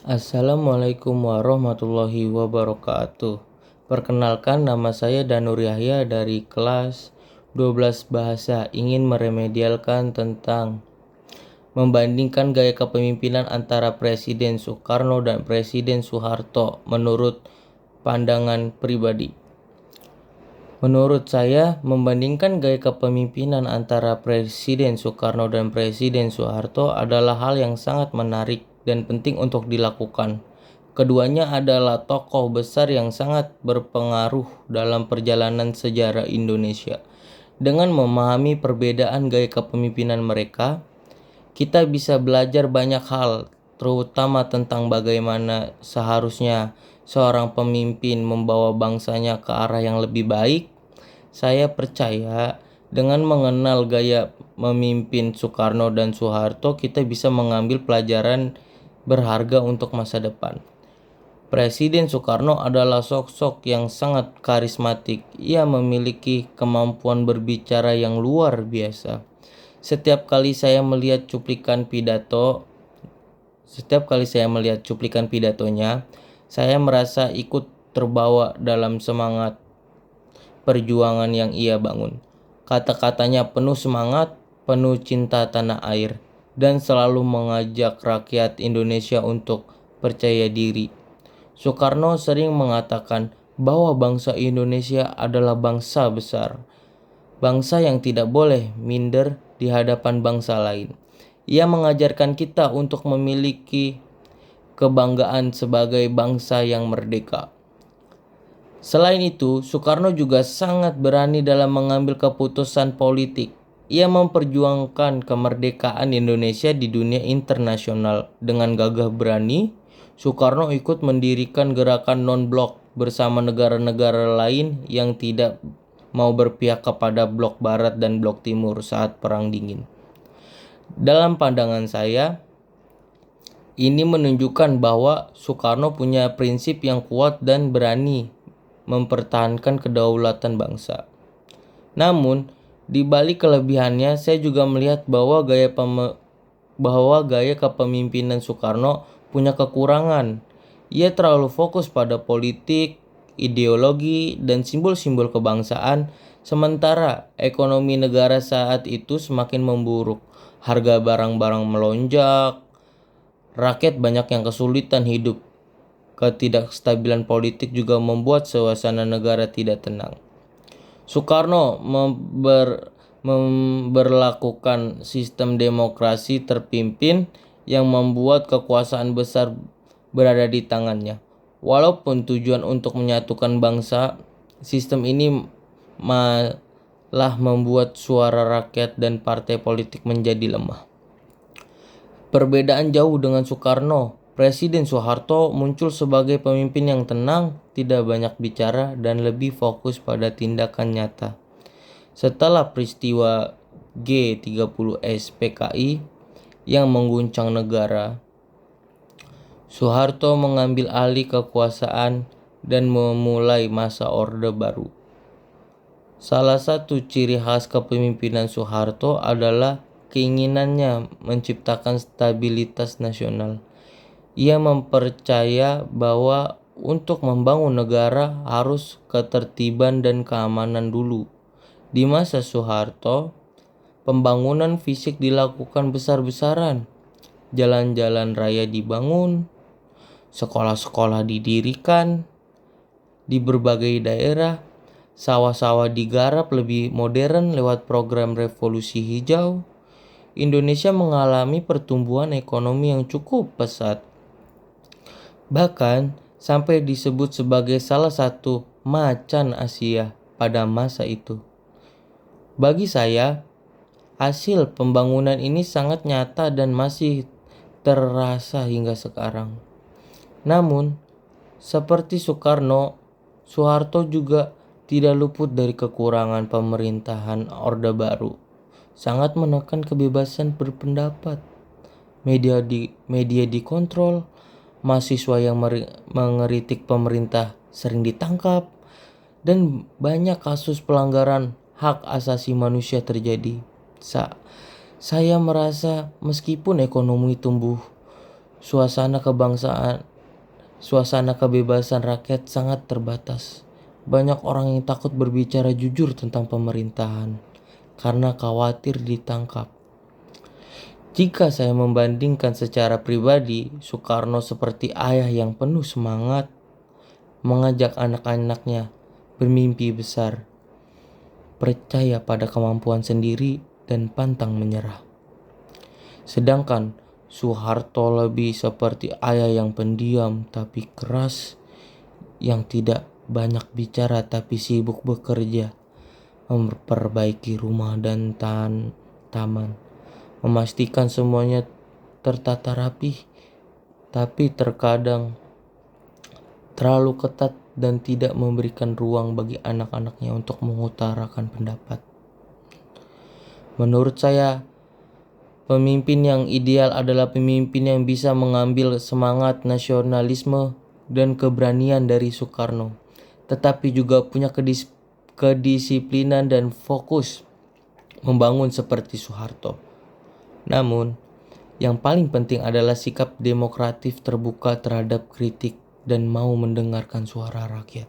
Assalamualaikum warahmatullahi wabarakatuh. Perkenalkan, nama saya Danur Yahya dari kelas 12 Bahasa. Ingin meremedialkan tentang membandingkan gaya kepemimpinan antara Presiden Soekarno dan Presiden Soeharto menurut pandangan pribadi. Menurut saya, membandingkan gaya kepemimpinan antara Presiden Soekarno dan Presiden Soeharto adalah hal yang sangat menarik dan penting untuk dilakukan. Keduanya adalah tokoh besar yang sangat berpengaruh dalam perjalanan sejarah Indonesia. Dengan memahami perbedaan gaya kepemimpinan mereka, kita bisa belajar banyak hal, terutama tentang bagaimana seharusnya seorang pemimpin membawa bangsanya ke arah yang lebih baik. Saya percaya dengan mengenal gaya memimpin Soekarno dan Soeharto, kita bisa mengambil pelajaran berharga untuk masa depan. Presiden Soekarno adalah sosok yang sangat karismatik. Ia memiliki kemampuan berbicara yang luar biasa. Setiap kali saya melihat cuplikan pidatonya, saya merasa ikut terbawa dalam semangat perjuangan yang ia bangun. Kata-katanya penuh semangat, penuh cinta tanah air, dan selalu mengajak rakyat Indonesia untuk percaya diri. Soekarno sering mengatakan bahwa bangsa Indonesia adalah bangsa besar, bangsa yang tidak boleh minder di hadapan bangsa lain. Ia mengajarkan kita untuk memiliki kebanggaan sebagai bangsa yang merdeka. Selain itu, Soekarno juga sangat berani dalam mengambil keputusan politik. Ia memperjuangkan kemerdekaan Indonesia di dunia internasional. Dengan gagah berani, Soekarno ikut mendirikan gerakan non-blok bersama negara-negara lain yang tidak mau berpihak kepada blok barat dan blok timur saat Perang Dingin. Dalam pandangan saya, ini menunjukkan bahwa Soekarno punya prinsip yang kuat dan berani mempertahankan kedaulatan bangsa. Namun, di balik kelebihannya, saya juga melihat bahwa gaya kepemimpinan Soekarno punya kekurangan. Ia terlalu fokus pada politik, ideologi, dan simbol-simbol kebangsaan, sementara ekonomi negara saat itu semakin memburuk. Harga barang-barang melonjak, rakyat banyak yang kesulitan hidup. Ketidakstabilan politik juga membuat suasana negara tidak tenang. Soekarno memberlakukan sistem demokrasi terpimpin yang membuat kekuasaan besar berada di tangannya. Walaupun tujuan untuk menyatukan bangsa, sistem ini malah membuat suara rakyat dan partai politik menjadi lemah. Perbedaan jauh dengan Soekarno, Presiden Soeharto muncul sebagai pemimpin yang tenang, tidak banyak bicara, dan lebih fokus pada tindakan nyata. Setelah peristiwa G30S PKI yang mengguncang negara, Soeharto mengambil alih kekuasaan dan memulai masa Orde Baru. Salah satu ciri khas kepemimpinan Soeharto adalah keinginannya menciptakan stabilitas nasional. Ia mempercaya bahwa untuk membangun negara harus ketertiban dan keamanan dulu. Di masa Soeharto, pembangunan fisik dilakukan besar-besaran. Jalan-jalan raya dibangun, sekolah-sekolah didirikan di berbagai daerah, sawah-sawah digarap lebih modern lewat program revolusi hijau. Indonesia mengalami pertumbuhan ekonomi yang cukup pesat. Bahkan sampai disebut sebagai salah satu macan Asia pada masa itu. Bagi saya, hasil pembangunan ini sangat nyata dan masih terasa hingga sekarang. Namun, seperti Soekarno, Soeharto juga tidak luput dari kekurangan pemerintahan Orde Baru. Sangat menekan kebebasan berpendapat. Media dikontrol, mahasiswa yang mengeritik pemerintah sering ditangkap, dan banyak kasus pelanggaran hak asasi manusia terjadi. Saya merasa meskipun ekonomi tumbuh suasana kebebasan rakyat sangat terbatas. Banyak orang yang takut berbicara jujur tentang pemerintahan karena khawatir ditangkap. Jika saya membandingkan secara pribadi, Soekarno seperti ayah yang penuh semangat mengajak anak-anaknya bermimpi besar, percaya pada kemampuan sendiri, dan pantang menyerah. Sedangkan Soeharto lebih seperti ayah yang pendiam tapi keras, yang tidak banyak bicara tapi sibuk bekerja, memperbaiki rumah dan taman, memastikan semuanya tertata rapih, tapi terkadang terlalu ketat dan tidak memberikan ruang bagi anak-anaknya untuk mengutarakan pendapat. Menurut saya, pemimpin yang ideal adalah pemimpin yang bisa mengambil semangat nasionalisme dan keberanian dari Soekarno, tetapi juga punya kedisiplinan dan fokus membangun seperti Soeharto. Namun, yang paling penting adalah sikap demokratif terbuka terhadap kritik dan mau mendengarkan suara rakyat.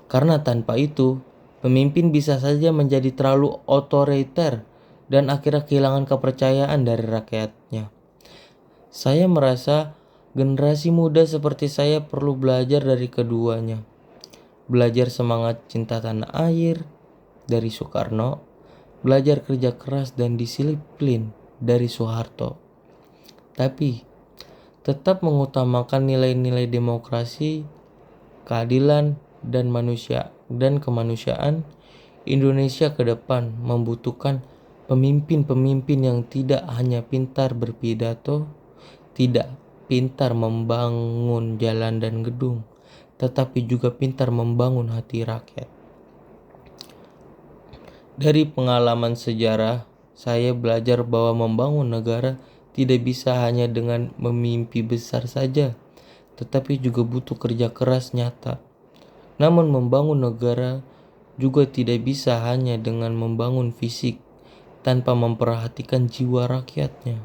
Karena tanpa itu, pemimpin bisa saja menjadi terlalu otoriter dan akhirnya kehilangan kepercayaan dari rakyatnya. Saya merasa generasi muda seperti saya perlu belajar dari keduanya. Belajar semangat cinta tanah air dari Soekarno, belajar kerja keras dan disiplin dari Soeharto. Tapi tetap mengutamakan nilai-nilai demokrasi, keadilan, dan kemanusiaan. Indonesia ke depan membutuhkan pemimpin-pemimpin yang tidak hanya pintar berpidato, tidak pintar membangun jalan dan gedung, tetapi juga pintar membangun hati rakyat. Dari pengalaman sejarah, saya belajar bahwa membangun negara tidak bisa hanya dengan memimpi besar saja, tetapi juga butuh kerja keras nyata. Namun membangun negara juga tidak bisa hanya dengan membangun fisik tanpa memperhatikan jiwa rakyatnya.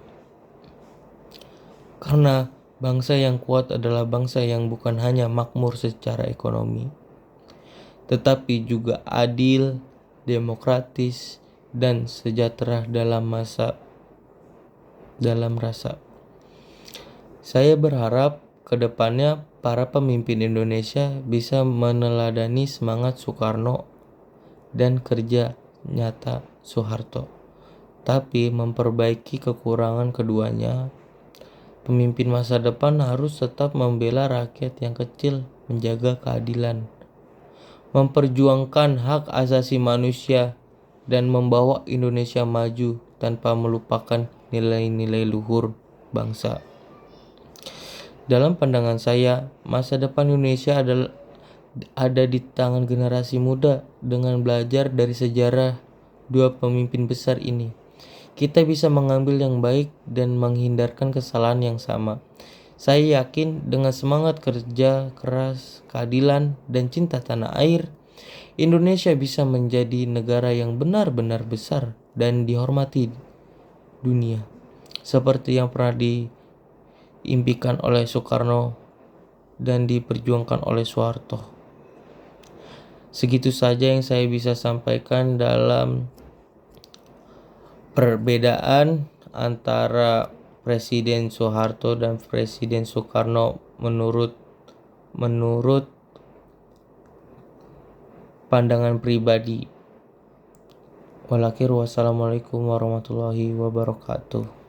Karena bangsa yang kuat adalah bangsa yang bukan hanya makmur secara ekonomi, tetapi juga adil, demokratis, dan sejahtera dalam rasa. Saya berharap ke depannya para pemimpin Indonesia bisa meneladani semangat Soekarno dan kerja nyata Soeharto, tapi memperbaiki kekurangan keduanya. Pemimpin masa depan harus tetap membela rakyat yang kecil, menjaga keadilan, memperjuangkan hak asasi manusia, dan membawa Indonesia maju tanpa melupakan nilai-nilai luhur bangsa. Dalam pandangan saya, masa depan Indonesia ada di tangan generasi muda. Dengan belajar dari sejarah dua pemimpin besar ini, kita bisa mengambil yang baik dan menghindarkan kesalahan yang sama. Saya yakin dengan semangat kerja keras, keadilan, dan cinta tanah air, Indonesia bisa menjadi negara yang benar-benar besar dan dihormati dunia, seperti yang pernah diimpikan oleh Soekarno dan diperjuangkan oleh Soeharto. Segitu saja yang saya bisa sampaikan dalam perbedaan antara Presiden Soeharto dan Presiden Soekarno menurut pandangan pribadi. Wassalamualaikum warahmatullahi wabarakatuh.